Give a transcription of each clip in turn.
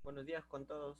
Buenos días con todos.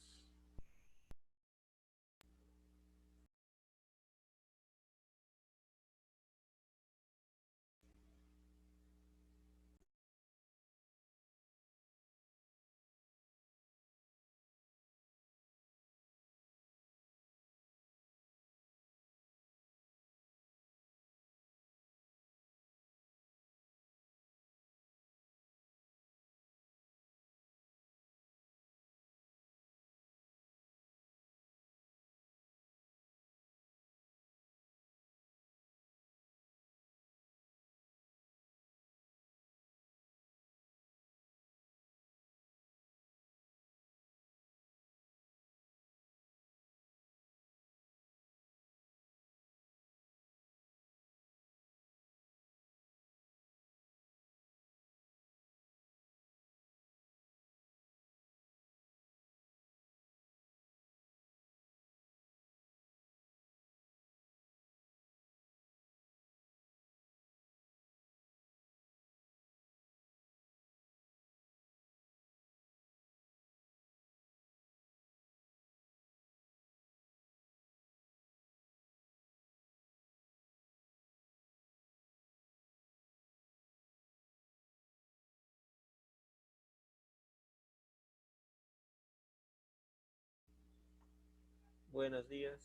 Buenos días.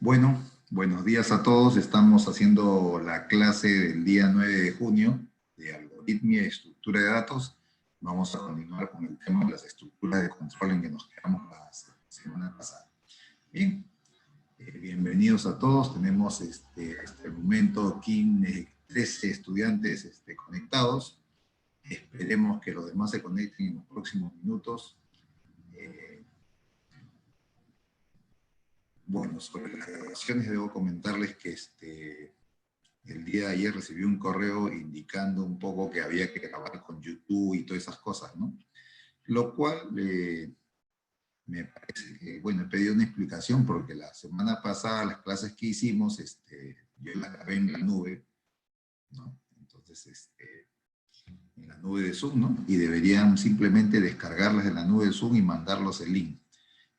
Bueno, buenos días a todos. Estamos haciendo la clase del día 9 de junio de algoritmia y estructura de datos. Vamos a continuar con el tema de las estructuras de control en que nos quedamos la semana pasada. Bien, bienvenidos a todos. Tenemos hasta el momento 13 estudiantes conectados. Esperemos que los demás se conecten en los próximos minutos. Bueno, sobre las grabaciones debo comentarles que el día de ayer recibí un correo indicando un poco que había que grabar con YouTube y todas esas cosas, ¿no? Lo cual me parece que, bueno, he pedido una explicación porque la semana pasada las clases que hicimos, yo las grabé en la nube, ¿no? Entonces, en la nube de Zoom, ¿no? Y deberían simplemente descargarlas de la nube de Zoom y mandarlos el link.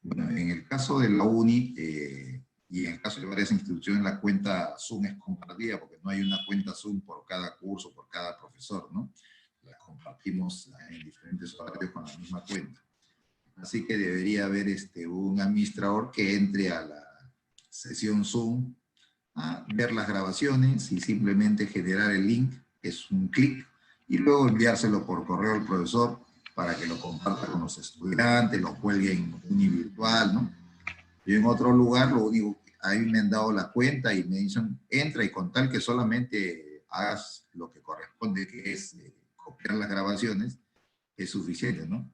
Bueno, en el caso de la UNI, y en el caso de varias instituciones, la cuenta Zoom es compartida porque no hay una cuenta Zoom por cada curso, por cada profesor, ¿no? La compartimos en diferentes horarios con la misma cuenta. Así que debería haber un administrador que entre a la sesión Zoom a ver las grabaciones y simplemente generar el link, que es un clic, y luego enviárselo por correo al profesor para que lo comparta con los estudiantes, lo cuelgue en univirtual, ¿no? Yo en otro lugar, lo único, ahí me han dado la cuenta y me dicen, entra y con tal que solamente hagas lo que corresponde, que es copiar las grabaciones, es suficiente, ¿no?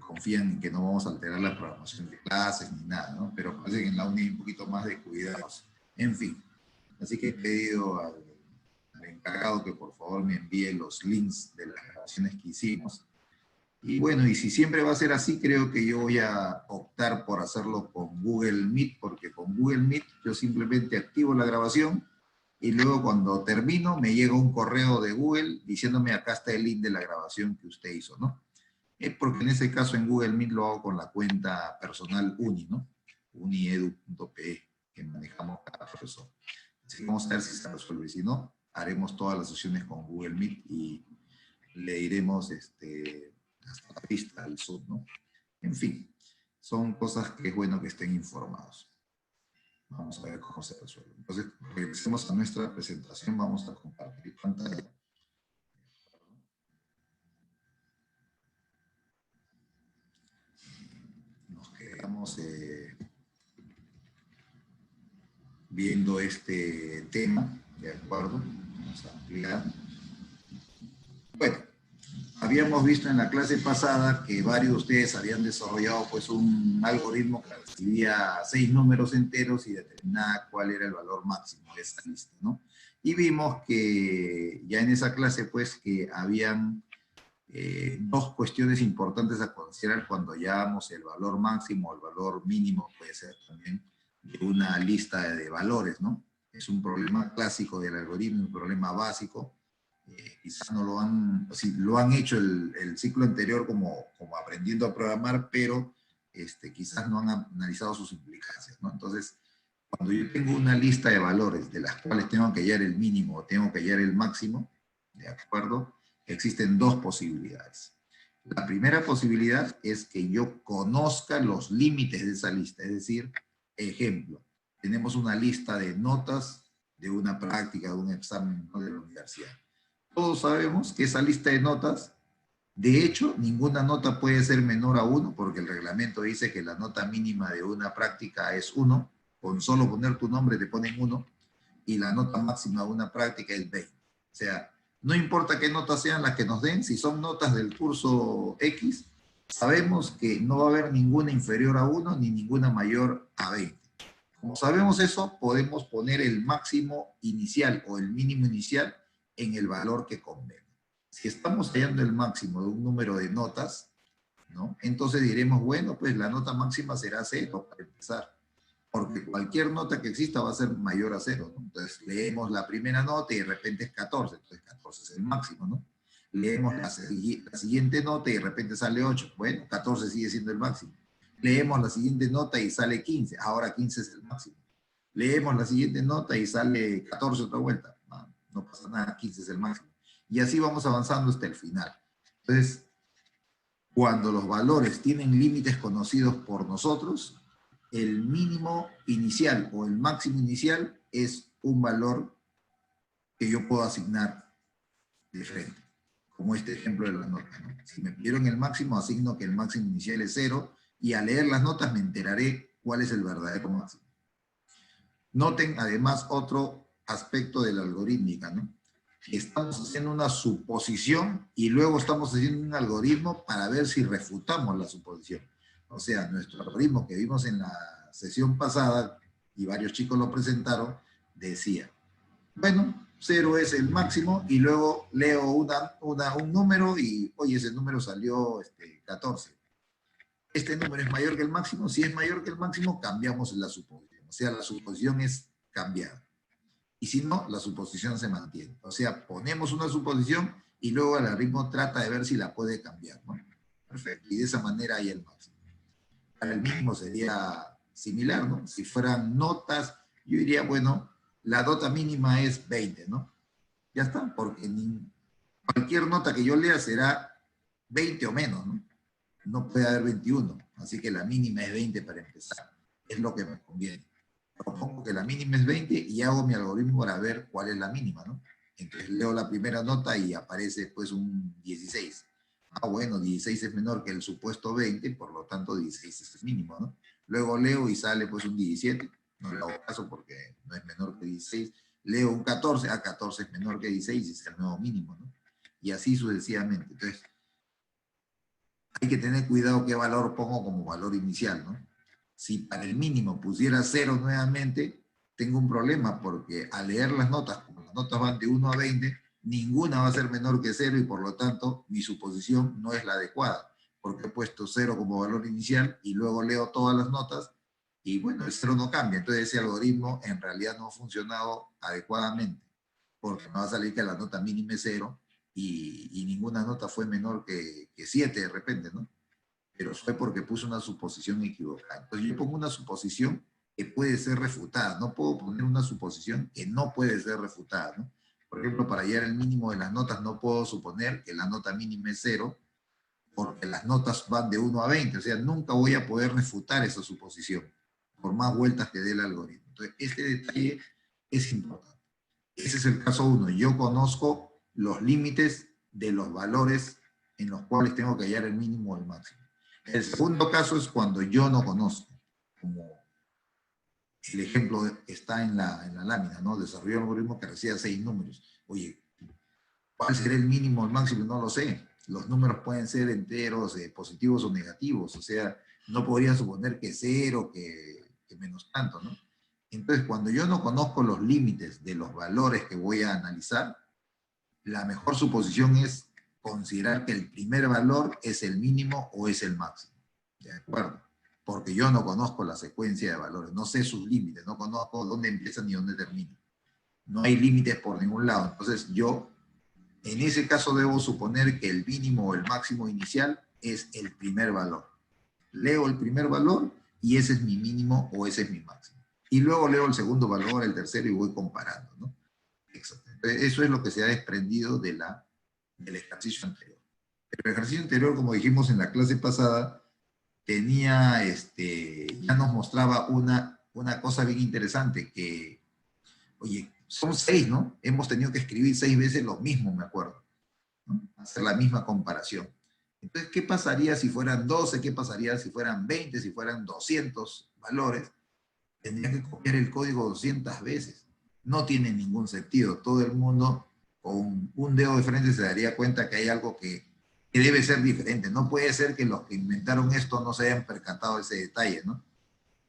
Confían en que no vamos a alterar la programación de clases ni nada, ¿no? Pero parece que en la UNI hay un poquito más de cuidados. En fin, así que he pedido al encargado que por favor me envíe los links de las grabaciones que hicimos. Y bueno, y si siempre va a ser así, creo que yo voy a optar por hacerlo con Google Meet, porque con Google Meet yo simplemente activo la grabación y luego cuando termino me llega un correo de Google diciéndome acá está el link de la grabación que usted hizo, ¿no? Es porque en ese caso en Google Meet lo hago con la cuenta personal Uni, ¿no? uniedu.pe. que manejamos cada profesor. Así que vamos a ver si se resuelve. Si no, haremos todas las sesiones con Google Meet y le iremos hasta la pista al Zoom, ¿no? En fin, son cosas que es bueno que estén informados. Vamos a ver cómo se resuelve. Entonces, regresemos a nuestra presentación. Vamos a compartir pantalla. Nos quedamos viendo este tema, ¿de acuerdo? Vamos a ampliar. Bueno, habíamos visto en la clase pasada que varios de ustedes habían desarrollado pues un algoritmo que recibía 6 números enteros y determinaba cuál era el valor máximo de esa lista, ¿no? Y vimos que ya en esa clase pues que habían dos cuestiones importantes a considerar cuando hallábamos el valor máximo o el valor mínimo, puede ser también de una lista de valores, ¿no? Es un problema clásico del algoritmo, un problema básico. Quizás no lo han, sí, lo han hecho el ciclo anterior como aprendiendo a programar, pero quizás no han analizado sus implicancias, ¿no? Entonces, cuando yo tengo una lista de valores de las cuales tengo que hallar el mínimo o tengo que hallar el máximo, ¿de acuerdo? Existen dos posibilidades. La primera posibilidad es que yo conozca los límites de esa lista, es decir, ejemplo, tenemos una lista de notas de una práctica, de un examen, ¿no?, de la universidad. Todos sabemos que esa lista de notas, de hecho, ninguna nota puede ser menor a 1, porque el reglamento dice que la nota mínima de una práctica es 1, con solo poner tu nombre te ponen 1, y la nota máxima de una práctica es 20. O sea, no importa qué notas sean las que nos den, si son notas del curso X, sabemos que no va a haber ninguna inferior a 1 ni ninguna mayor a 20. Como sabemos eso, podemos poner el máximo inicial o el mínimo inicial en el valor que convenga. Si estamos hallando el máximo de un número de notas, ¿no?, entonces diremos, bueno, pues la nota máxima será 0 para empezar, porque cualquier nota que exista va a ser mayor a 0, ¿no? Entonces leemos la primera nota y de repente es 14, entonces 14 es el máximo, ¿no? Leemos la siguiente nota y de repente sale 8, bueno, 14 sigue siendo el máximo. Leemos la siguiente nota y sale 15, ahora 15 es el máximo. Leemos la siguiente nota y sale 14 otra vuelta, no pasa nada, 15 es el máximo. Y así vamos avanzando hasta el final. Entonces, cuando los valores tienen límites conocidos por nosotros, el mínimo inicial o el máximo inicial es un valor que yo puedo asignar de frente, como este ejemplo de las notas, ¿no? Si me pidieron el máximo, asigno que el máximo inicial es 0 y al leer las notas me enteraré cuál es el verdadero máximo. Noten además otro aspecto de la algorítmica, ¿no? Estamos haciendo una suposición y luego estamos haciendo un algoritmo para ver si refutamos la suposición. O sea, nuestro algoritmo que vimos en la sesión pasada, y varios chicos lo presentaron, decía, bueno, 0 es el máximo, y luego leo un número y, oye, ese número salió 14. ¿Este número es mayor que el máximo? Si es mayor que el máximo, cambiamos la suposición. O sea, la suposición es cambiada. Y si no, la suposición se mantiene. O sea, ponemos una suposición y luego el algoritmo trata de ver si la puede cambiar, ¿no? Perfecto. Y de esa manera hay el máximo. Para el mínimo sería similar, ¿no? Si fueran notas, yo diría, bueno, la nota mínima es 20, ¿no? Ya está, porque cualquier nota que yo lea será 20 o menos, ¿no? No puede haber 21, así que la mínima es 20 para empezar. Es lo que me conviene. Propongo que la mínima es 20 y hago mi algoritmo para ver cuál es la mínima, ¿no? Entonces leo la primera nota y aparece pues un 16. Ah, bueno, 16 es menor que el supuesto 20, por lo tanto 16 es el mínimo, ¿no? Luego leo y sale pues un 17, no le hago caso porque no es menor que 16. Leo un 14, 14 es menor que 16 y es el nuevo mínimo, ¿no? Y así sucesivamente. Entonces, hay que tener cuidado qué valor pongo como valor inicial, ¿no? Si para el mínimo pusiera 0 nuevamente, tengo un problema porque al leer las notas, como las notas van de 1 a 20, ninguna va a ser menor que 0 y por lo tanto mi suposición no es la adecuada, porque he puesto 0 como valor inicial y luego leo todas las notas y bueno, el 0 no cambia. Entonces ese algoritmo en realidad no ha funcionado adecuadamente, porque me va a salir que la nota mínima es 0 y ninguna nota fue menor que 7 de repente, ¿no? Pero fue porque puse una suposición equivocada. Entonces yo pongo una suposición que puede ser refutada. No puedo poner una suposición que no puede ser refutada, ¿no? Por ejemplo, para hallar el mínimo de las notas no puedo suponer que la nota mínima es 0, porque las notas van de 1 a 20. O sea, nunca voy a poder refutar esa suposición, por más vueltas que dé el algoritmo. Entonces, este detalle es importante. Ese es el caso 1. Yo conozco los límites de los valores en los cuales tengo que hallar el mínimo o el máximo. El segundo caso es cuando yo no conozco, como el ejemplo está en la lámina, ¿no? Desarrolló un algoritmo que recibe 6 números. Oye, ¿cuál será el mínimo o el máximo? No lo sé. Los números pueden ser enteros, positivos o negativos. O sea, no podría suponer que 0, que menos tanto, ¿no? Entonces, cuando yo no conozco los límites de los valores que voy a analizar, la mejor suposición es considerar que el primer valor es el mínimo o es el máximo. ¿De acuerdo? Porque yo no conozco la secuencia de valores, no sé sus límites, no conozco dónde empiezan ni dónde terminan. No hay límites por ningún lado. Entonces yo, en ese caso, debo suponer que el mínimo o el máximo inicial es el primer valor. Leo el primer valor y ese es mi mínimo o ese es mi máximo. Y luego leo el segundo valor, el tercero y voy comparando, ¿no? Exactamente. Eso es lo que se ha desprendido del ejercicio anterior. El ejercicio anterior, como dijimos en la clase pasada, tenía, ya nos mostraba una cosa bien interesante, que, oye, son 6, ¿no? Hemos tenido que escribir 6 veces lo mismo, me acuerdo, ¿no? Hacer la misma comparación. Entonces, ¿qué pasaría si fueran 12? ¿Qué pasaría si fueran 20? Si fueran 200 valores, tendría que copiar el código 200 veces. No tiene ningún sentido. Todo el mundo con un dedo de frente se daría cuenta que hay algo que debe ser diferente. No puede ser que los que inventaron esto no se hayan percatado de ese detalle, ¿no?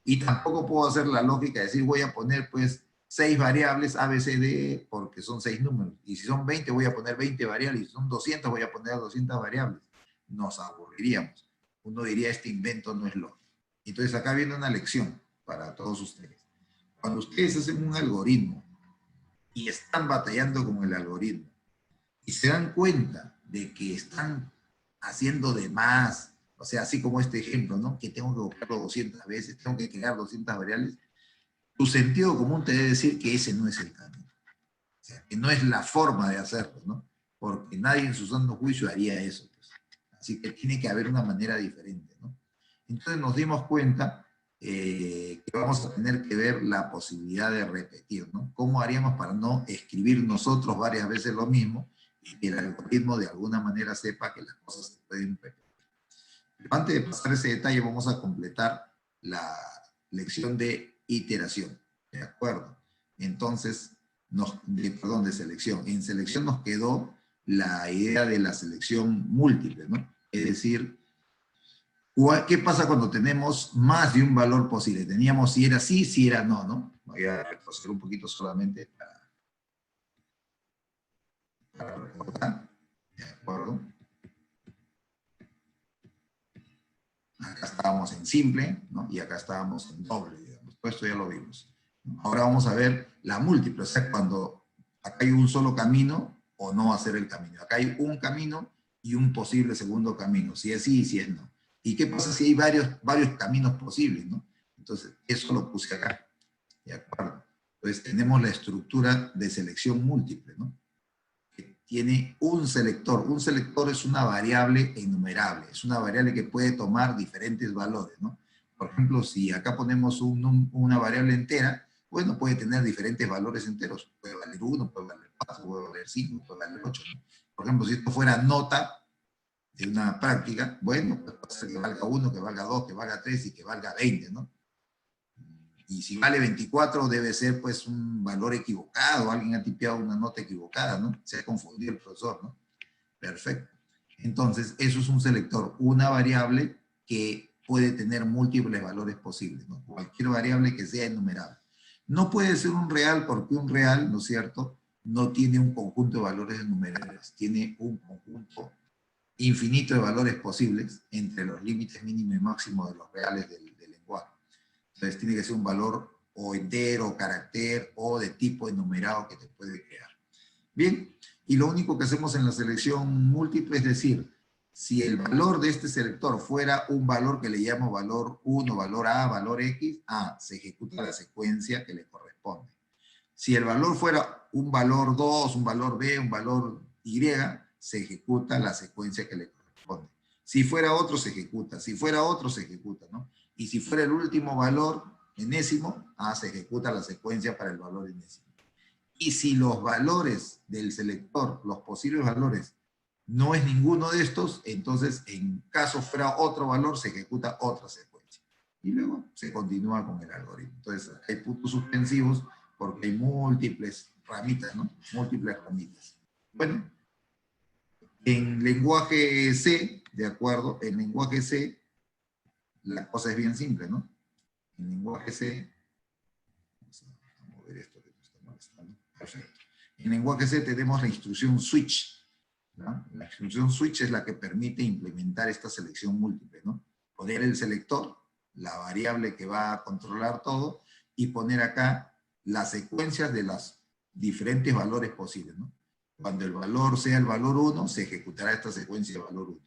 Y tampoco puedo hacer la lógica de decir voy a poner pues 6 variables A, B, C, D, porque son 6 números. Y si son 20 voy a poner 20 variables. Y si son 200 voy a poner 200 variables. Nos aburriríamos. Uno diría este invento no es lógico. Entonces acá viene una lección para todos ustedes. Cuando ustedes hacen un algoritmo y están batallando con el algoritmo y se dan cuenta de que están haciendo de más, o sea, así como este ejemplo, ¿no? Que tengo que buscarlo 200 veces, tengo que crear 200 variables, tu sentido común te debe decir que ese no es el camino. O sea, que no es la forma de hacerlo, ¿no? Porque nadie en su sano juicio haría eso, pues. Así que tiene que haber una manera diferente, ¿no? Entonces nos dimos cuenta que vamos a tener que ver la posibilidad de repetir, ¿no? ¿Cómo haríamos para no escribir nosotros varias veces lo mismo y que el algoritmo de alguna manera sepa que las cosas se pueden repetir? Pero antes de pasar ese detalle, vamos a completar la lección de iteración, ¿de acuerdo? Entonces, de selección. En selección nos quedó la idea de la selección múltiple, ¿no? Es decir, ¿qué pasa cuando tenemos más de un valor posible? Teníamos si era sí, si era no, ¿no? Voy a retroceder un poquito solamente para recordar. ¿De acuerdo? Acá estábamos en simple, ¿no? Y acá estábamos en doble, digamos. Todo esto ya lo vimos. Ahora vamos a ver la múltiple, o sea, cuando acá hay un solo camino o no hacer el camino. Acá hay un camino y un posible segundo camino, si es sí y si es no. ¿Y qué pasa si hay varios caminos posibles, no? Entonces, eso lo puse acá, ¿de acuerdo? Entonces, tenemos la estructura de selección múltiple, ¿no? Que tiene un selector. Un selector es una variable enumerable, es una variable que puede tomar diferentes valores, ¿no? Por ejemplo, si acá ponemos una variable entera, bueno, puede tener diferentes valores enteros. Puede valer 1, puede valer 4, puede valer 5, puede valer 8, ¿no? Por ejemplo, si esto fuera nota de una práctica, bueno, pues puede ser que valga 1, que valga 2, que valga 3 y que valga 20, ¿no? Y si vale 24 debe ser pues un valor equivocado, alguien ha tipeado una nota equivocada, ¿no? Se ha confundido el profesor, ¿no? Perfecto. Entonces, eso es un selector, una variable que puede tener múltiples valores posibles, ¿no? Cualquier variable que sea enumerable. No puede ser un real porque un real, ¿no es cierto?, no tiene un conjunto de valores enumerables, tiene un conjunto infinito de valores posibles entre los límites mínimo y máximo de los reales del lenguaje. Entonces tiene que ser un valor o entero, carácter o de tipo enumerado que te puede crear. Bien, y lo único que hacemos en la selección múltiple es decir, Si el valor de este selector fuera un valor que le llamo valor 1, valor A, valor X, se ejecuta la secuencia que le corresponde. Si el valor fuera un valor 2, un valor B, un valor Y, se ejecuta la secuencia que le corresponde. Si fuera otro, se ejecuta. Si fuera otro, se ejecuta, ¿no? Y si fuera el último valor enésimo, se ejecuta la secuencia para el valor enésimo. Y si los valores del selector, los posibles valores, no es ninguno de estos, entonces en caso fuera otro valor, se ejecuta otra secuencia. Y luego se continúa con el algoritmo. Entonces hay puntos suspensivos porque hay múltiples ramitas, ¿no? Múltiples ramitas. Bueno, en lenguaje C, de acuerdo, en lenguaje C, la cosa es bien simple, ¿no? En lenguaje C, vamos a mover esto que nos está molestando. Perfecto. En lenguaje C tenemos la instrucción switch, ¿no? La instrucción switch es la que permite implementar esta selección múltiple, ¿no? Poner el selector, la variable que va a controlar todo, y poner acá las secuencias de los diferentes valores posibles, ¿no? Cuando el valor sea el valor 1, se ejecutará esta secuencia de valor 1.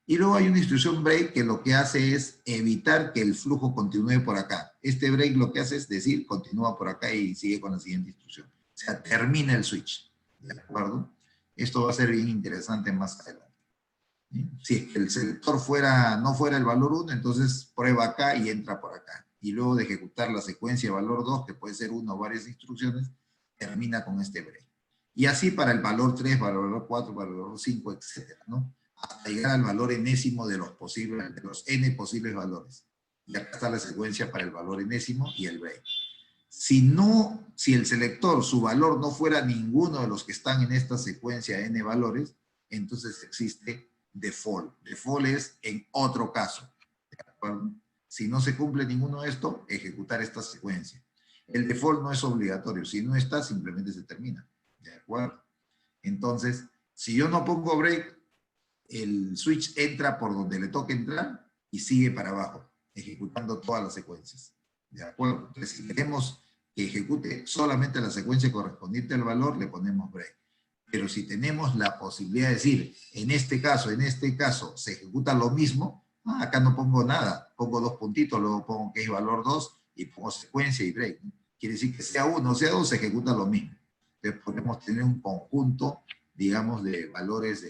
Y luego hay una instrucción break que lo que hace es evitar que el flujo continúe por acá. Este break lo que hace es decir, continúa por acá y sigue con la siguiente instrucción. O sea, termina el switch. ¿De acuerdo? Esto va a ser bien interesante más adelante. ¿Sí? Si el selector no fuera el valor 1, entonces prueba acá y entra por acá. Y luego de ejecutar la secuencia de valor 2, que puede ser una o varias instrucciones, termina con este break. Y así para el valor 3, valor 4, valor 5, etcétera, ¿no? Hasta llegar al valor enésimo de los n posibles valores. Y acá está la secuencia para el valor enésimo y el break. Si el selector, su valor no fuera ninguno de los que están en esta secuencia de n valores, entonces existe default. Default es en otro caso. ¿De acuerdo? Si no se cumple ninguno de estos, ejecutar esta secuencia. El default no es obligatorio. Si no está, simplemente se termina. ¿De acuerdo? Entonces, si yo no pongo break, el switch entra por donde le toque entrar y sigue para abajo, ejecutando todas las secuencias. ¿De acuerdo? Entonces, si queremos que ejecute solamente la secuencia correspondiente al valor, le ponemos break. Pero si tenemos la posibilidad de decir, en este caso, se ejecuta lo mismo, acá no pongo nada, pongo dos puntitos, luego pongo que es valor 2 y pongo secuencia y break. Quiere decir que sea 1 o sea 2, se ejecuta lo mismo. Entonces podemos tener un conjunto, digamos, de valores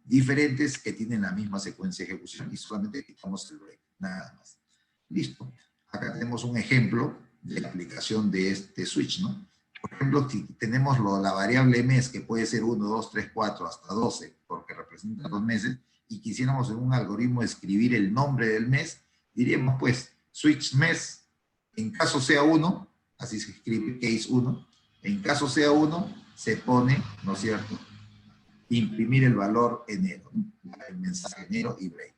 diferentes que tienen la misma secuencia de ejecución y solamente quitamos el break, nada más. Listo. Acá tenemos un ejemplo de la aplicación de este switch, ¿no? Por ejemplo, si tenemos la variable mes, que puede ser 1, 2, 3, 4, hasta 12, porque representa 2 meses, y quisiéramos en un algoritmo escribir el nombre del mes, diríamos pues, switch mes, en caso sea 1, así se escribe case 1, en caso sea 1, se pone, ¿no es cierto?, imprimir el valor enero, ¿no? El mensaje enero y break.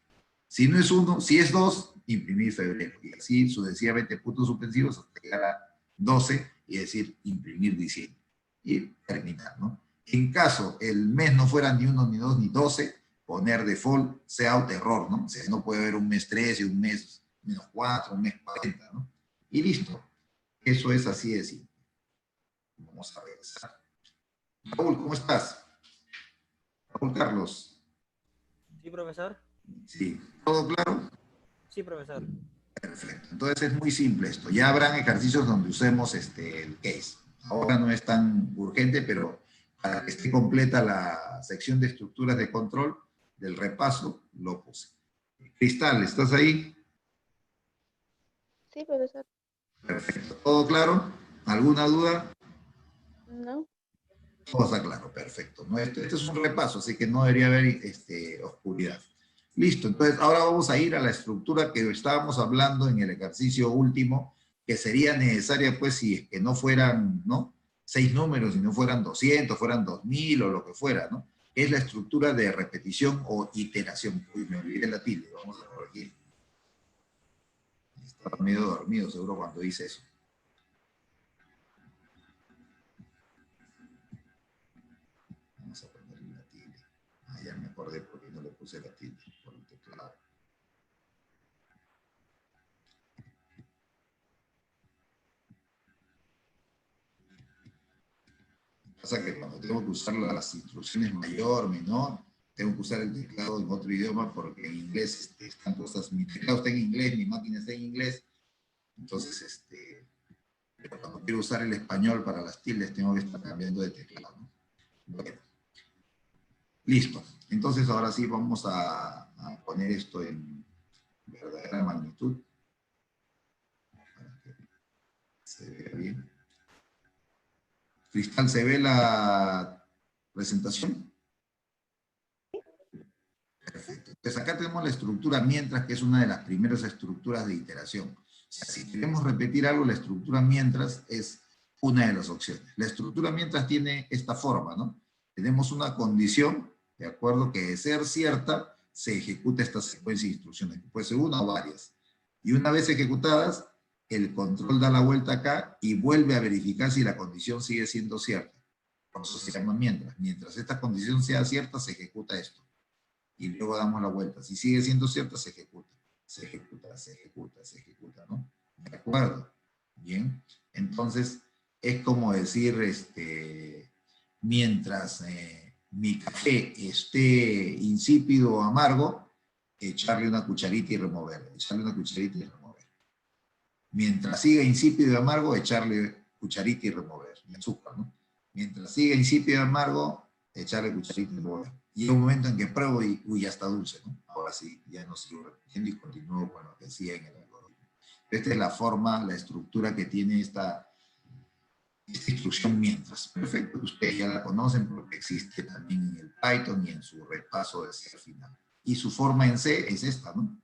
Si no es 1, si es 2, imprimir febrero. Y así sucesivamente puntos suspensivos hasta llegar a 12 y decir imprimir diciembre. Y terminar, ¿no? En caso el mes no fuera ni 1, ni 2, ni 12, poner default sea error, ¿no? O sea, no puede haber un mes 13, un mes menos 4, un mes 40, ¿no? Y listo. Eso es así de simple. Vamos a ver. Raúl, ¿cómo estás? Raúl Carlos. Sí, profesor. Sí, ¿todo claro? Sí, profesor. Perfecto. Entonces es muy simple esto. Ya habrán ejercicios donde usemos el case. Ahora no es tan urgente, pero para que esté completa la sección de estructuras de control del repaso, lo puse. Cristal, ¿estás ahí? Sí, profesor. Perfecto. ¿Todo claro? ¿Alguna duda? No. Todo está claro, perfecto. ¿No? Este es un repaso, así que no debería haber oscuridad. Listo, entonces ahora vamos a ir a la estructura que estábamos hablando en el ejercicio último, que sería necesaria, pues, si es que no fueran, ¿no?, 6 números, si no fueran 200, fueran 2000 o lo que fuera, ¿no? Es la estructura de repetición o iteración. Uy, me olvidé la tilde, vamos a corregir. Estaba medio dormido, seguro, cuando hice eso. Vamos a ponerle la tilde. Ya me acordé porque no le puse la tilde por el teclado. Pasa que cuando tengo que usar las instrucciones mayor, menor, tengo que usar el teclado en otro idioma porque en inglés están cosas, mi teclado está en inglés, mi máquina está en inglés, entonces pero cuando quiero usar el español para las tildes tengo que estar cambiando de teclado, ¿no? Bueno, listo. Entonces ahora sí vamos a poner esto en verdadera magnitud para que se vea bien. Cristal, ¿se ve la presentación? Perfecto. Entonces acá tenemos la estructura mientras, que es una de las primeras estructuras de iteración. O sea, si queremos repetir algo, la estructura mientras es una de las opciones. La estructura mientras tiene esta forma, ¿no? Tenemos una condición, de acuerdo, que de ser cierta, se ejecuta esta secuencia de instrucciones, que puede ser una o varias. Y una vez ejecutadas, el control da la vuelta acá y vuelve a verificar si la condición sigue siendo cierta. Por eso se llama mientras. Mientras esta condición sea cierta, se ejecuta esto. Y luego damos la vuelta. Si sigue siendo cierta, se ejecuta. Se ejecuta, se ejecuta, se ejecuta, ¿no? ¿De acuerdo? Bien. Entonces, es como decir, mientras mi café esté insípido o amargo, echarle una cucharita y remover. Echarle una cucharita y remover. Mientras siga insípido y amargo, echarle cucharita y remover. Y azúcar, ¿no? Mientras siga insípido y amargo, echarle cucharita y remover. Y hay un momento en que pruebo y, uy, ya está dulce, ¿no? Ahora sí, ya no sigo repitiendo y continúo con lo que decía en el algoritmo. Esta es la forma, la estructura que tiene esta instrucción mientras. Perfecto, ustedes ya la conocen porque existe también en el Python y en su repaso de C al final. Y su forma en C es esta, ¿no?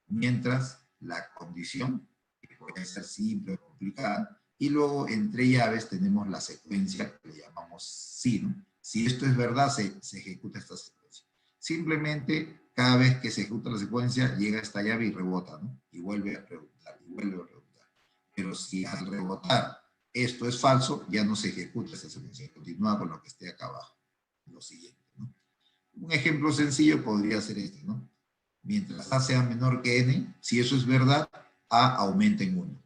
Mientras la condición, que puede ser simple o complicada, y luego entre llaves tenemos la secuencia que le llamamos si, ¿no? Si esto es verdad, se ejecuta esta secuencia. Simplemente, cada vez que se ejecuta la secuencia, llega esta llave y rebota, ¿no? Y vuelve a preguntar, y vuelve a preguntar. Pero si al rebotar esto es falso, ya no se ejecuta esta secuencia, continúa con lo que esté acá abajo. Lo siguiente, ¿no? Un ejemplo sencillo podría ser este, ¿no? Mientras A sea menor que N, si eso es verdad, A aumenta en 1.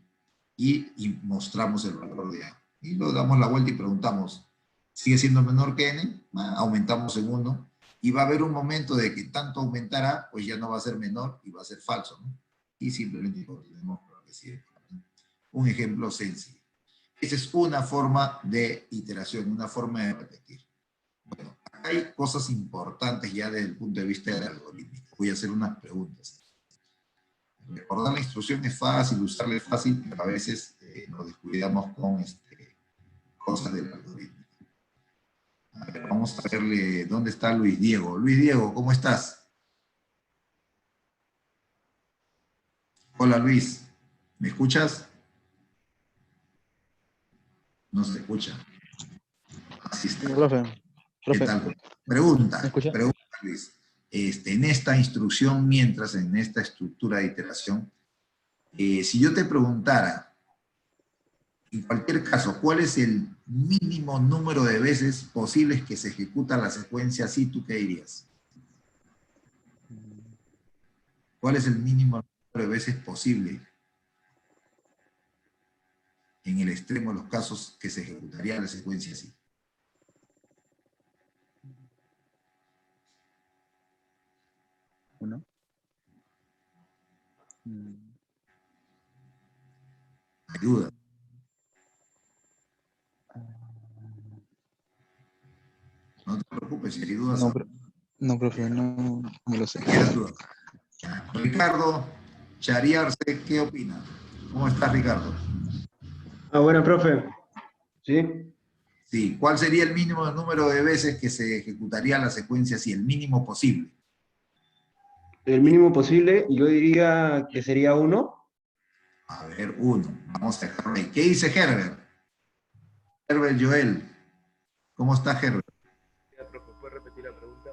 Y mostramos el valor de A. Y luego damos la vuelta y preguntamos, ¿sigue siendo menor que N? Aumentamos en 1. Y va a haber un momento de que tanto aumentará, pues ya no va a ser menor y va a ser falso, ¿no? Y simplemente continuemos con lo que sigue. Un ejemplo sencillo. Esa es una forma de iteración, una forma de repetir. Bueno, hay cosas importantes ya desde el punto de vista de la algoritmia. Voy a hacer unas preguntas. Recordar la instrucción es fácil, usarla es fácil, pero a veces nos descuidamos con cosas del algoritmo. A ver, vamos a verle dónde está Luis Diego. Luis Diego, ¿cómo estás? Hola Luis, ¿me escuchas? No se escucha. Así está. Profe, ¿Qué profe, tal? ¿me Pregunta, escucha? pregunta Luis. En esta instrucción, mientras en esta estructura de iteración, si yo te preguntara, en cualquier caso, ¿cuál es el mínimo número de veces posibles que se ejecuta la secuencia así? ¿Tú qué dirías? ¿Cuál es el mínimo número de veces posible en el extremo de los casos que se ejecutaría la secuencia así? Uno. Ayuda. No te preocupes, si hay dudas, No, no, profe, no me lo sé. quedan dudas. Ricardo Chariarse, ¿qué opina? ¿Cómo estás, Ricardo? Bueno, profe. ¿Sí? Sí, ¿cuál sería el mínimo número de veces que se ejecutaría la secuencia así? El mínimo posible. El mínimo posible, yo diría que sería 1. A ver, 1. Vamos a dejarlo ahí. ¿Qué dice Herbert? Herbert Joel. ¿Cómo está Herbert? Profe, ¿puede repetir la pregunta?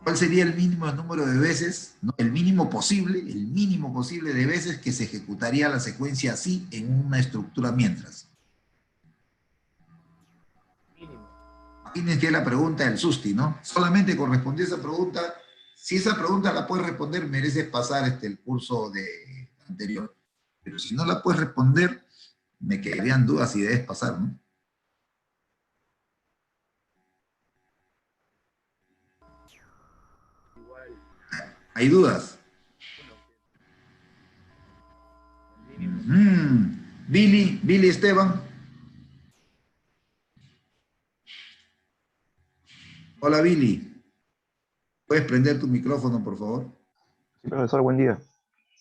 ¿Cuál sería el mínimo número de veces, no, el mínimo posible de veces que se ejecutaría la secuencia así en una estructura mientras? Mínimo. Tienes que la pregunta del SUSTI, ¿no? Solamente con responder esa pregunta, si esa pregunta la puedes responder, mereces pasar el curso anterior. Pero si no la puedes responder, me quedarían dudas si debes pasar, ¿no? igual. ¿Hay dudas? Mínimo. Billy Esteban. Hola, Billy. ¿Puedes prender tu micrófono, por favor? Sí, profesor, buen día.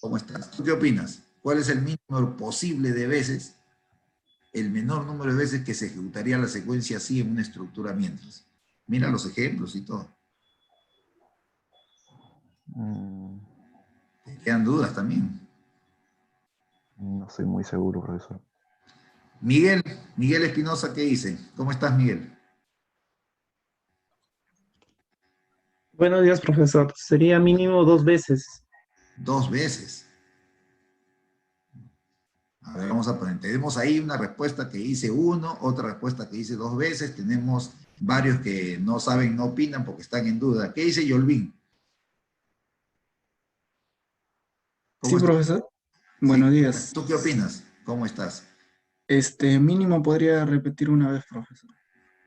¿Cómo estás? ¿Tú qué opinas? ¿Cuál es el mínimo posible de veces, el menor número de veces que se ejecutaría la secuencia así en una estructura mientras? Mira los ejemplos y todo. ¿Te quedan dudas también? No estoy muy seguro, profesor. Miguel Espinosa, ¿qué dice? ¿Cómo estás, Miguel? Buenos días, profesor. Sería mínimo 2 veces. 2 veces. A ver, vamos a poner. Tenemos ahí una respuesta que dice 1, otra respuesta que dice 2 veces. Tenemos varios que no saben, no opinan porque están en duda. ¿Qué dice Yolvin? Sí, ¿Cómo estás? profesor. Sí. Buenos días. ¿Tú qué opinas? ¿Cómo estás? Mínimo podría repetir una vez, profesor.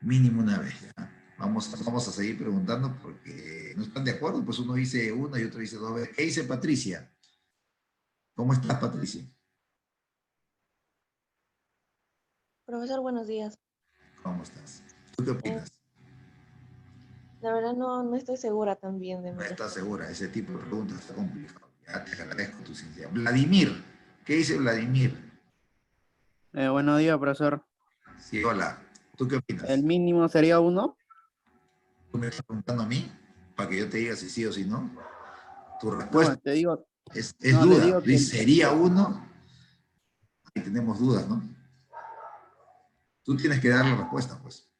Mínimo una vez, ya. Vamos a seguir preguntando porque no están de acuerdo. Pues uno dice 1 y otro dice 2 veces. ¿Qué dice Patricia? ¿Cómo estás, Patricia? Profesor, buenos días. ¿Cómo estás? ¿Tú qué opinas? La verdad no estoy segura también de No mi estás respuesta. segura, ese tipo de preguntas está complicado. Ya te agradezco tu sinceridad. Vladimir, ¿qué dice Vladimir? Buenos días, profesor. Sí, hola. ¿Tú qué opinas? ¿El mínimo sería 1? ¿Tú me estás preguntando a mí? Para que yo te diga si sí o si no. Tu No, respuesta te digo, es no, le duda. digo que ¿Sería 1? Ahí tenemos dudas, ¿no? Tú tienes que dar la respuesta, pues.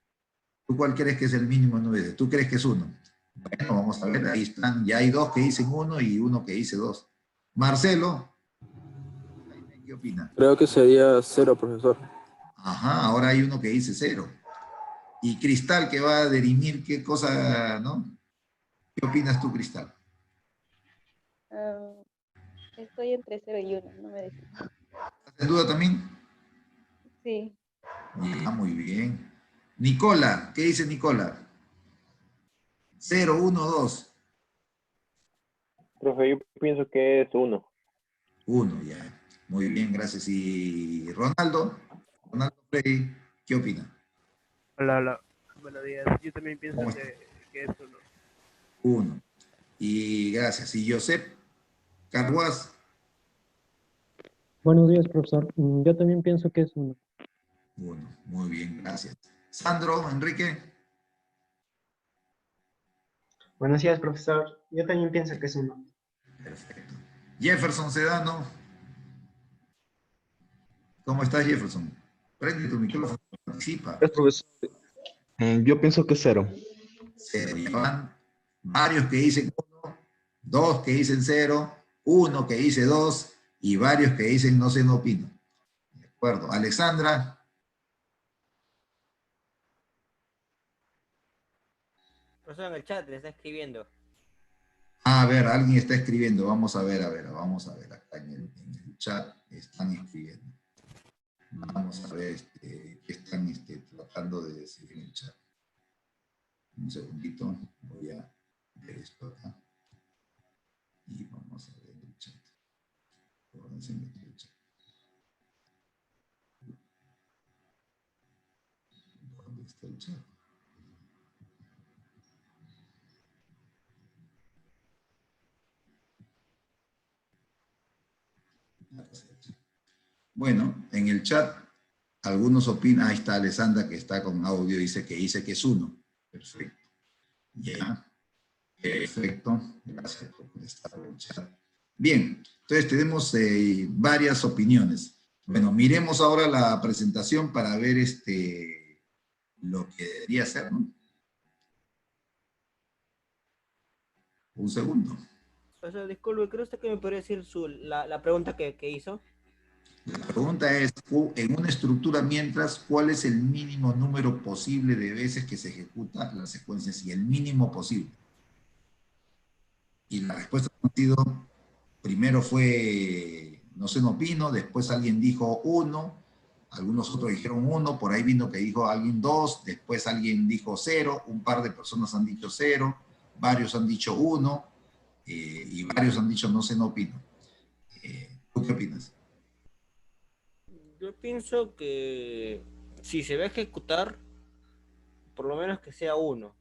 ¿Tú cuál crees que es el mínimo en 9? ¿Tú crees que es 1? Bueno, vamos a ver, ahí están. Ya hay 2 que dicen 1 y 1 que dice 2. Marcelo, ¿qué opina? Creo que sería 0, profesor. Ajá, ahora hay uno que dice 0. Y Cristal, que va a dirimir qué cosa, ¿no? ¿Qué opinas tú, Cristal? Estoy entre 0 y 1, no me decido. ¿Estás en duda también? Sí. Ya, muy bien. Nicola, ¿qué dice Nicola? 0, 1, 2. Profe, yo pienso que es 1. 1, ya. Muy bien, gracias. Y Ronaldo Freddy, ¿qué opina? Hola. Buenos días. Yo también pienso ¿Cómo está? que es 1. 1. Y gracias. Y Josep Carguas, Buenos días, profesor. Yo también pienso que es 1. 1. Muy bien, gracias. Sandro, Enrique. Buenos días, profesor. Yo también pienso que es 1. Perfecto. Jefferson Sedano. ¿Cómo estás, Jefferson? Prende tu micrófono, participa. Profesor. Yo pienso que es 0. Se van varios que dicen 1, 2 que dicen 0, 1 que dice 2 y varios que dicen no sé, no opino. De acuerdo. Alexandra. Profesor, en el chat le está escribiendo. A ver, alguien está escribiendo. Vamos a ver. Acá en el chat están escribiendo. Vamos a ver qué están tratando de decir en el chat. Un segundito. Voy a ver esto acá. Y vamos a ver el chat. ¿Dónde se metió el chat? ¿Dónde está el chat? Bueno, en el chat algunos opinan, ahí está Alessandra que está con audio, dice que es 1. Perfecto. Ya. Perfecto. Gracias por estar en el chat. Bien, entonces tenemos varias opiniones. Bueno, miremos ahora la presentación para ver lo que debería ser, ¿no? Un segundo. Profesor, disculpe, ¿cree usted que me podría decir la pregunta que hizo? La pregunta es, en una estructura mientras, ¿cuál es el mínimo número posible de veces que se ejecuta la secuencia? Sí, el mínimo posible. Y la respuesta ha sido, primero fue, no sé, no opino, después alguien dijo 1, algunos otros dijeron 1, por ahí vino que dijo alguien 2, después alguien dijo 0, un par de personas han dicho 0, varios han dicho 1, y varios han dicho no sé, no opino. ¿Tú qué opinas? Yo pienso que si se va a ejecutar, por lo menos que sea uno.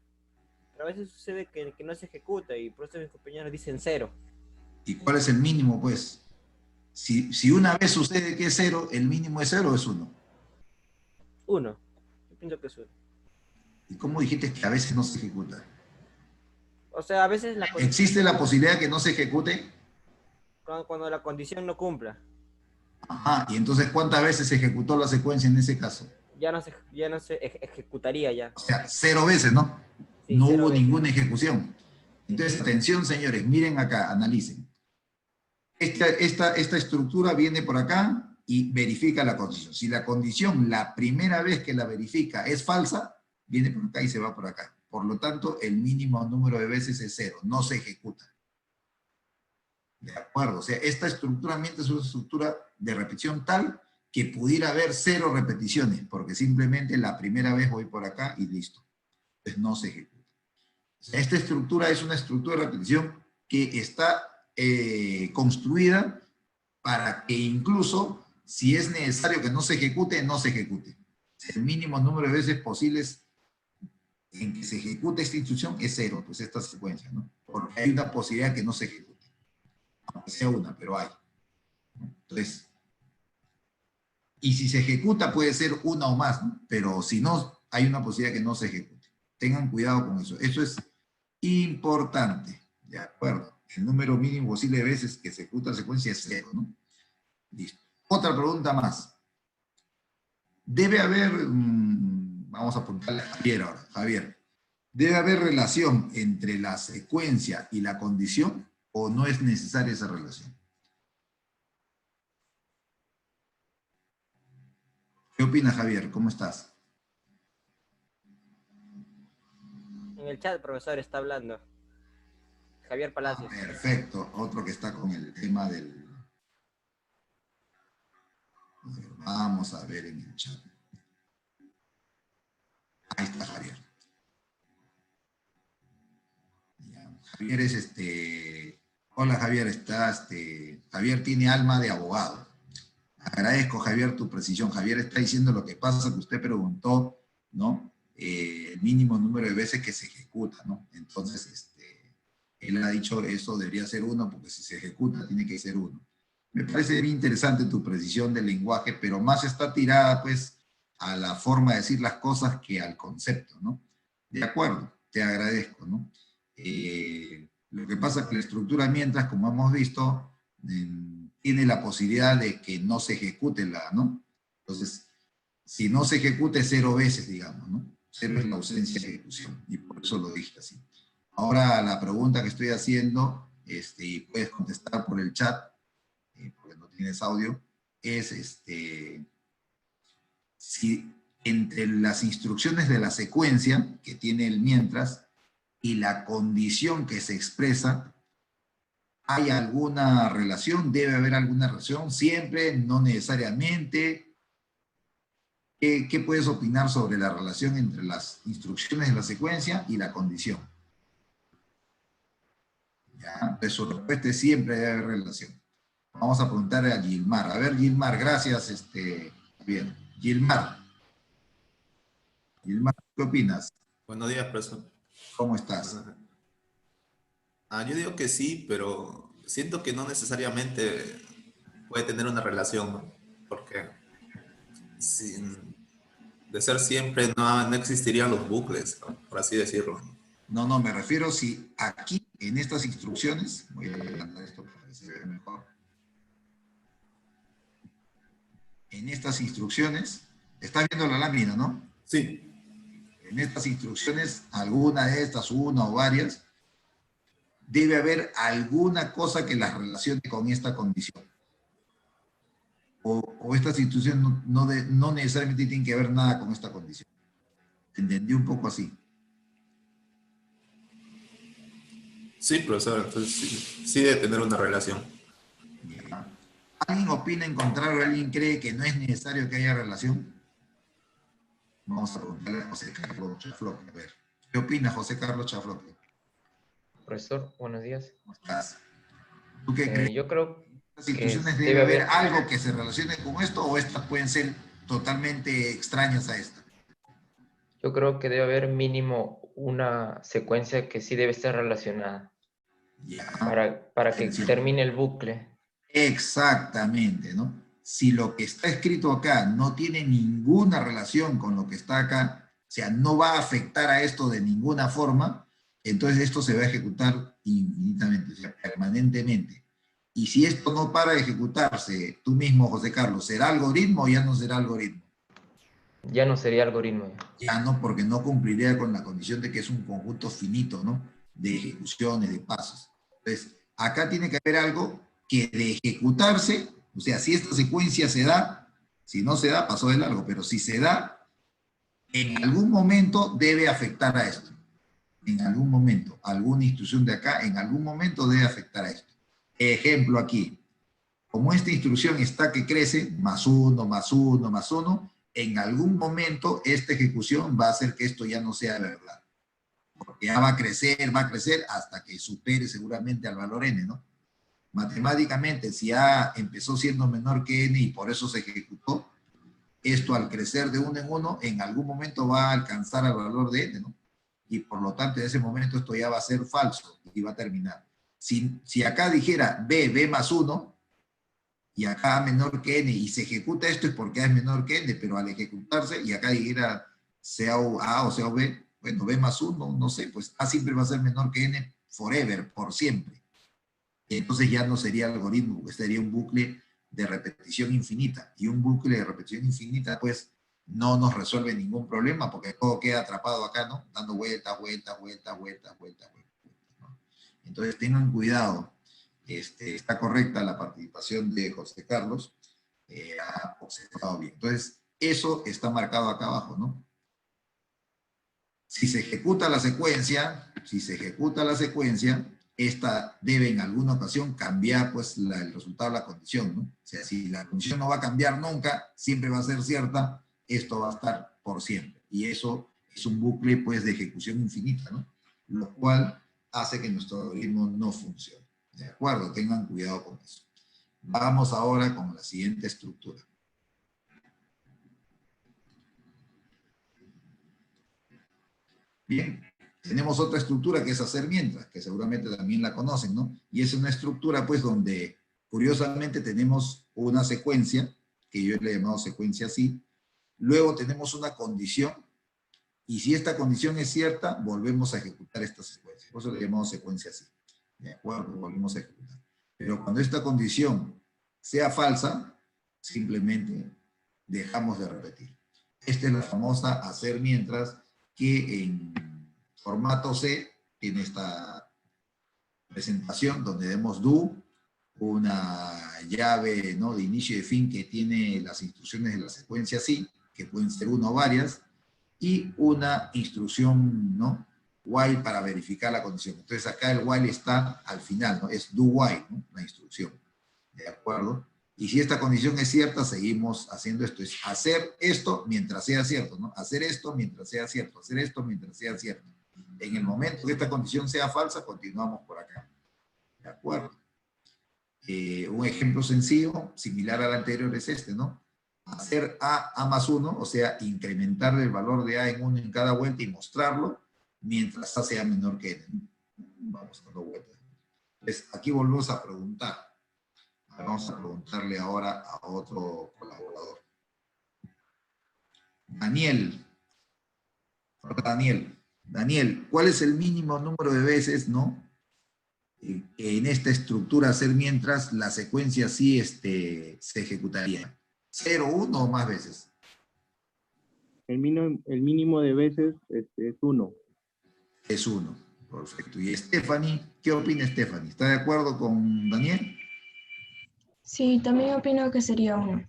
Pero a veces sucede que no se ejecuta y por eso mis compañeros dicen cero. ¿Y cuál es el mínimo, pues? Si una vez sucede que es cero, ¿el mínimo es cero o es uno? Uno. Yo pienso que es uno. ¿Y cómo dijiste que a veces no se ejecuta? O sea, a veces ¿Existe la posibilidad de que no se ejecute? cuando la condición no cumpla. Ajá, y entonces ¿cuántas veces se ejecutó la secuencia en ese caso? Ya no se ejecutaría ya. O sea, 0 veces, ¿no? Sí, No 0 hubo veces. ninguna ejecución. Entonces, atención, señores, miren acá, analicen. Esta estructura viene por acá y verifica la condición. Si la condición, la primera vez que la verifica es falsa, viene por acá y se va por acá. Por lo tanto, el mínimo número de veces es 0, no se ejecuta. ¿De acuerdo? O sea, esta estructura ambiente es una estructura de repetición tal que pudiera haber 0 repeticiones, porque simplemente la primera vez voy por acá y listo. Entonces no se ejecuta. O sea, esta estructura es una estructura de repetición que está construida para que incluso, si es necesario que no se ejecute, no se ejecute. El mínimo número de veces posibles en que se ejecute esta instrucción es 0, pues esta secuencia, ¿no? Porque hay una posibilidad que no se ejecute. Aunque sea una, pero hay. Entonces, y si se ejecuta puede ser una o más, ¿no? Pero si no, hay una posibilidad que no se ejecute. Tengan cuidado con eso. Eso es importante, ¿de acuerdo? El número mínimo posible de veces que se ejecuta la secuencia es 0, ¿no? Listo. Otra pregunta más. Debe haber, vamos a apuntarle a Javier ahora. Javier, ¿debe haber relación entre la secuencia y la condición o no es necesaria esa relación? ¿Qué opinas, Javier? ¿Cómo estás? En el chat el profesor está hablando. Javier Palacios. Perfecto. Otro que está con el tema del... Vamos a ver en el chat. Ahí está Javier. Ya. Javier es Hola Javier, Javier tiene alma de abogado. Agradezco, Javier, tu precisión. Javier está diciendo lo que pasa que usted preguntó, ¿no? El mínimo número de veces que se ejecuta, ¿no? Entonces, él ha dicho eso debería ser 1, porque si se ejecuta tiene que ser 1. Me parece bien interesante tu precisión del lenguaje, pero más está tirada, pues, a la forma de decir las cosas que al concepto, ¿no? De acuerdo, te agradezco, ¿no? Lo que pasa es que la estructura mientras, como hemos visto, tiene la posibilidad de que no se ejecute ¿no? Entonces, si no se ejecute 0 veces, digamos, ¿no? 0 es la ausencia de ejecución, y por eso lo dije así. Ahora la pregunta que estoy haciendo, y puedes contestar por el chat, porque no tienes audio, es si entre las instrucciones de la secuencia que tiene el mientras y la condición que se expresa, ¿hay alguna relación? ¿Debe haber alguna relación? ¿Siempre? ¿No necesariamente? ¿Qué puedes opinar sobre la relación entre las instrucciones de la secuencia y la condición? ¿Ya? Entonces su respuesta es siempre debe haber relación. Vamos a preguntarle a Gilmar. A ver, Gilmar, gracias. Bien. Gilmar, ¿qué opinas? Buenos días, profesor. ¿Cómo estás? Yo digo que sí, pero siento que no necesariamente puede tener una relación, ¿no? Porque de ser siempre no existirían los bucles, ¿no? Por así decirlo. No, me refiero si aquí, en estas instrucciones, voy a adelantar esto para que se vea mejor. En estas instrucciones, estás viendo la lámina, ¿no? Sí. En estas instrucciones, alguna de estas, una o varias, debe haber alguna cosa que las relacione con esta condición. O estas instrucciones no necesariamente tienen que ver nada con esta condición. Entendí un poco así. Sí, profesor, entonces sí debe tener una relación. ¿Alguien opina en contrario? ¿Alguien cree que no es necesario que haya relación? Vamos a preguntarle a José Carlos Chafloque. A ver, ¿qué opina José Carlos Chafloque? Profesor, buenos días. ¿Cómo estás? ¿Tú qué crees? Yo creo ¿Las que instrucciones debe debe haber haber, algo que se relacione con esto o estas pueden ser totalmente extrañas a esta? yo creo que debe haber mínimo una secuencia que sí debe estar relacionada Ya. para que Atención. termine el bucle. Exactamente, ¿no? Si lo que está escrito acá no tiene ninguna relación con lo que está acá, o sea, no va a afectar a esto de ninguna forma, entonces esto se va a ejecutar infinitamente, o sea, permanentemente. Y si esto no para de ejecutarse, tú mismo, José Carlos, ¿será algoritmo o ya no será algoritmo? Ya no sería algoritmo. Ya no, porque no cumpliría con la condición de que es un conjunto finito, ¿no? De ejecuciones, de pasos. Entonces, acá tiene que haber algo que de ejecutarse, o sea, si esta secuencia se da, si no se da, pasó de largo, pero si se da, en algún momento debe afectar a esto. En algún momento, alguna instrucción de acá, en algún momento debe afectar a esto. Ejemplo aquí, como esta instrucción está que crece, más uno, más uno, más uno, en algún momento esta ejecución va a hacer que esto ya no sea verdad. Porque ya va a crecer hasta que supere seguramente al valor n, ¿no? Matemáticamente, si A empezó siendo menor que n y por eso se ejecutó, esto al crecer de uno en uno, en algún momento va a alcanzar al valor de n, ¿no? Y por lo tanto, en ese momento esto ya va a ser falso y va a terminar. Si acá dijera b más 1, y acá A menor que n, y se ejecuta esto es porque A es menor que n, pero al ejecutarse, y acá dijera sea A o sea B, bueno, B más 1, no sé, pues A siempre va a ser menor que n forever, por siempre. Y entonces ya no sería algoritmo, porque sería un bucle de repetición infinita. Y un bucle de repetición infinita, pues, no nos resuelve ningún problema, porque todo queda atrapado acá, ¿no? Dando vueltas, vueltas, vueltas, vueltas, vueltas, vueltas, ¿no? Entonces tengan cuidado. Está correcta la participación de José Carlos, ha observado bien. Entonces, eso está marcado acá abajo, ¿no? Si se ejecuta la secuencia, esta debe en alguna ocasión cambiar pues el resultado de la condición, ¿no? O sea, si la condición no va a cambiar nunca, siempre va a ser cierta, esto va a estar por siempre. Y eso es un bucle pues de ejecución infinita, ¿no? Lo cual hace que nuestro algoritmo no funcione. ¿De acuerdo? Tengan cuidado con eso. Vamos ahora con la siguiente estructura. Bien, tenemos otra estructura que es hacer mientras, que seguramente también la conocen, ¿no? Y es una estructura, pues, donde curiosamente tenemos una secuencia, que yo le he llamado secuencia así, luego tenemos una condición, y si esta condición es cierta, volvemos a ejecutar esta secuencia. Por eso le llamamos secuencia así. ¿De acuerdo? Volvemos a ejecutar. Pero cuando esta condición sea falsa, simplemente dejamos de repetir. Esta es la famosa hacer mientras, que en formato C tiene esta presentación donde vemos do, una llave, ¿no?, de inicio y de fin que tiene las instrucciones de la secuencia sí, que pueden ser una o varias, y una instrucción, ¿no?, while para verificar la condición. Entonces acá el while está al final, ¿no? Es do while, ¿no?, la instrucción. ¿De acuerdo? Y si esta condición es cierta, seguimos haciendo esto. Es hacer esto mientras sea cierto, ¿no? Hacer esto mientras sea cierto. Hacer esto mientras sea cierto. En el momento que esta condición sea falsa, continuamos por acá. ¿De acuerdo? Un ejemplo sencillo, similar al anterior, es este, ¿no? Hacer A más 1, o sea, incrementar el valor de A en 1 en cada vuelta y mostrarlo, mientras A sea menor que N. Vamos dando vueltas. Entonces, aquí volvemos a preguntar. Vamos a preguntarle ahora a otro colaborador. Daniel. Daniel, ¿cuál es el mínimo número de veces, ¿no?, en esta estructura hacer mientras la secuencia sí se ejecutaría? ¿0, 1 o más veces? El mínimo de veces es 1. Es 1. Perfecto. ¿Y Stephanie? ¿Qué opina Stephanie? ¿Está de acuerdo con Daniel? Sí, también opino que sería 1.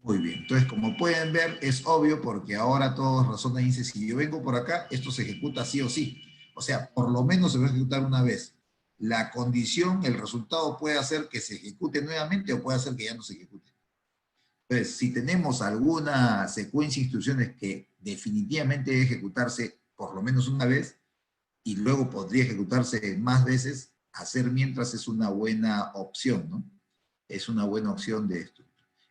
Muy bien. Entonces, como pueden ver, es obvio porque ahora todos razonan y dicen, si yo vengo por acá, esto se ejecuta sí o sí. O sea, por lo menos se va a ejecutar una vez. La condición, el resultado puede hacer que se ejecute nuevamente o puede hacer que ya no se ejecute. Entonces, si tenemos alguna secuencia de instrucciones que definitivamente debe ejecutarse por lo menos una vez, y luego podría ejecutarse más veces, hacer mientras es una buena opción, ¿no? Es una buena opción de esto.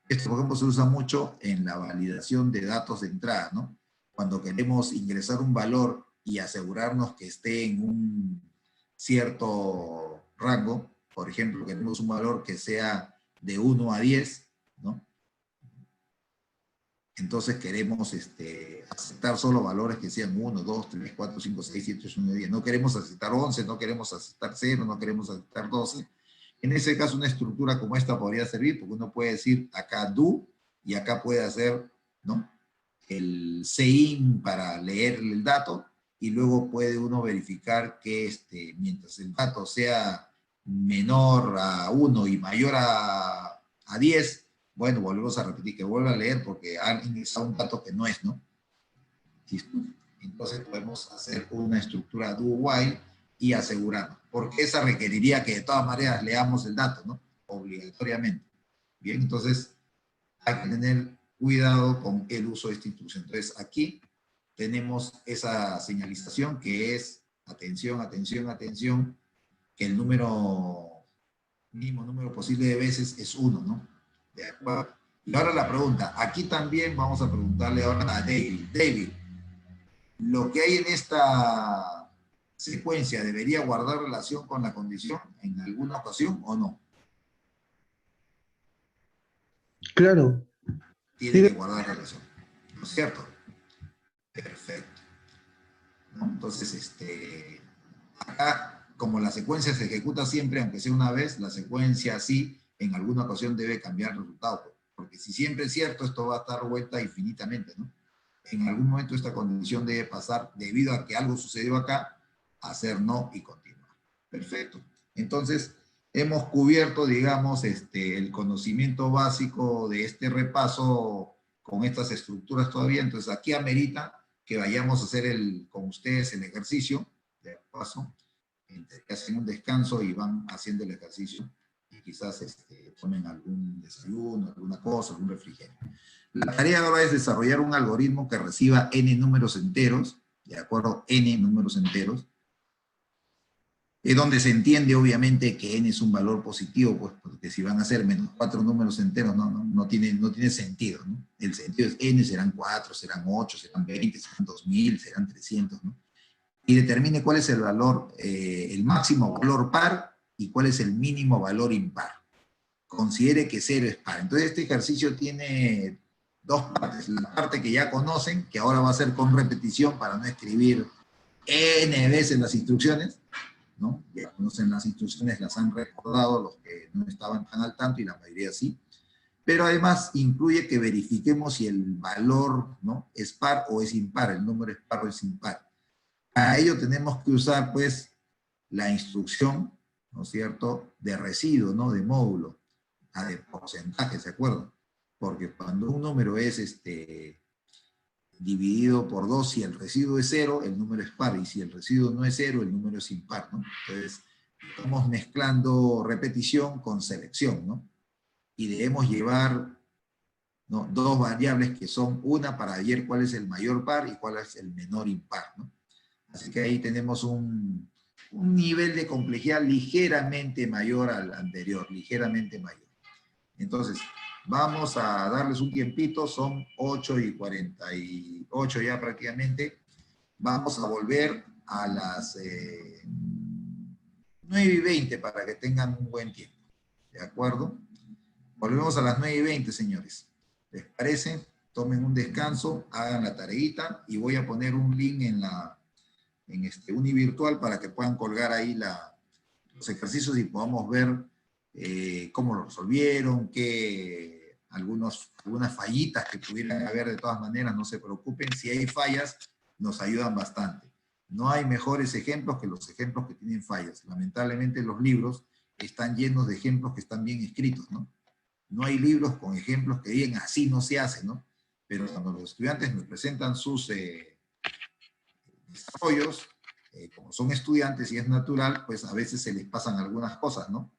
Esto, por ejemplo, se usa mucho en la validación de datos de entrada, ¿no? Cuando queremos ingresar un valor y asegurarnos que esté en un cierto rango, por ejemplo, queremos un valor que sea de 1 a 10, ¿no? Entonces queremos aceptar solo valores que sean 1, 2, 3, 4, 5, 6, 7, 8, 9, 10. No queremos aceptar 11, no queremos aceptar 0, no queremos aceptar 12. En ese caso, una estructura como esta podría servir, porque uno puede decir acá do, y acá puede hacer, ¿no?, el CIN para leer el dato, y luego puede uno verificar que mientras el dato sea menor a 1 y mayor a 10, bueno, volvemos a repetir, que vuelva a leer porque han ingresado un dato que no es, ¿no? ¿Listo? Entonces podemos hacer una estructura do while y asegurarnos, porque esa requeriría que de todas maneras leamos el dato, ¿no? Obligatoriamente. Bien, entonces hay que tener cuidado con el uso de esta instrucción. Entonces aquí tenemos esa señalización que es, atención, atención, atención, que el mínimo número posible de veces es 1, ¿no? ¿De acuerdo? Y ahora la pregunta, aquí también vamos a preguntarle ahora a David. David, ¿lo que hay en esta secuencia debería guardar relación con la condición en alguna ocasión o no? Claro. Tiene que guardar relación, ¿no es cierto? Perfecto. ¿No? Entonces, acá, como la secuencia se ejecuta siempre, aunque sea una vez, la secuencia sí, en alguna ocasión debe cambiar el resultado, porque si siempre es cierto, esto va a estar vuelta infinitamente, ¿no? En algún momento esta condición debe pasar, debido a que algo sucedió acá, a ser no y continuar. Perfecto. Entonces, hemos cubierto, digamos, el conocimiento básico de este repaso con estas estructuras todavía. Entonces, aquí amerita que vayamos a hacer con ustedes el ejercicio de paso, que hacen un descanso y van haciendo el ejercicio y quizás tomen algún desayuno, alguna cosa, algún refrigerio. La tarea ahora es desarrollar un algoritmo que reciba n números enteros, ¿de acuerdo? N números enteros, donde se entiende obviamente que n es un valor positivo, pues porque si van a ser menos 4 números enteros no tiene sentido, ¿no? El sentido es n serán 4, serán 8, serán 20, serán 2000, serán 300, ¿no? Y determine cuál es el valor, el máximo valor par y cuál es el mínimo valor impar. Considere que 0 es par. Entonces este ejercicio tiene dos partes. La parte que ya conocen, que ahora va a ser con repetición para no escribir n veces las instrucciones, ¿no? Ya conocen las instrucciones, las han recordado los que no estaban tan al tanto y la mayoría sí. Pero además incluye que verifiquemos si el valor, ¿no?, es par o es impar, el número es par o es impar. Para ello tenemos que usar, pues, la instrucción, ¿no es cierto?, de residuo, ¿no?, de módulo, la de porcentaje, ¿se acuerdan? Porque cuando un número es dividido por 2, si el residuo es 0, el número es par, y si el residuo no es 0, el número es impar, ¿no? Entonces, estamos mezclando repetición con selección, ¿no? Y debemos llevar, ¿no?, dos variables que son una para ver cuál es el mayor par y cuál es el menor impar, ¿no? Así que ahí tenemos un nivel de complejidad ligeramente mayor al anterior, ligeramente mayor. Entonces, vamos a darles un tiempito, son 8:48 ya prácticamente. Vamos a volver a las 9:20 para que tengan un buen tiempo. ¿De acuerdo? Volvemos a las 9:20, señores. ¿Les parece? Tomen un descanso, hagan la tareita y voy a poner un link en Univirtual para que puedan colgar ahí los ejercicios y podamos ver cómo lo resolvieron, algunas fallitas que pudieran haber. De todas maneras, no se preocupen, si hay fallas, nos ayudan bastante. No hay mejores ejemplos que los ejemplos que tienen fallas. Lamentablemente los libros están llenos de ejemplos que están bien escritos, ¿no? No hay libros con ejemplos que digan así no se hace, ¿no? Pero cuando los estudiantes nos presentan sus desarrollos, como son estudiantes y es natural, pues a veces se les pasan algunas cosas, ¿no?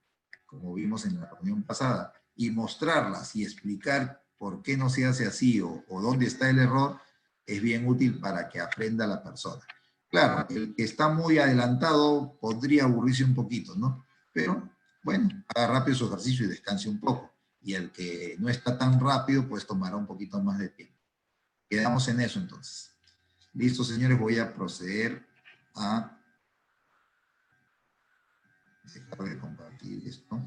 Como vimos en la reunión pasada, y mostrarlas y explicar por qué no se hace así o dónde está el error, es bien útil para que aprenda la persona. Claro, el que está muy adelantado podría aburrirse un poquito, ¿no? Pero, bueno, haga rápido su ejercicio y descanse un poco. Y el que no está tan rápido, pues tomará un poquito más de tiempo. Quedamos en eso entonces. Listo, señores, voy a proceder a dejar de compartir esto.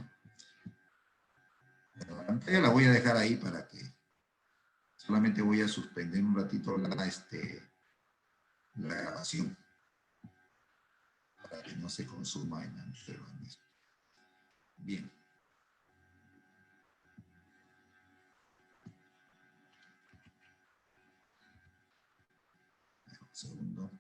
La pantalla la voy a dejar ahí para que solamente voy a suspender un ratito la grabación para que no se consuma en esto. Bien. Un segundo.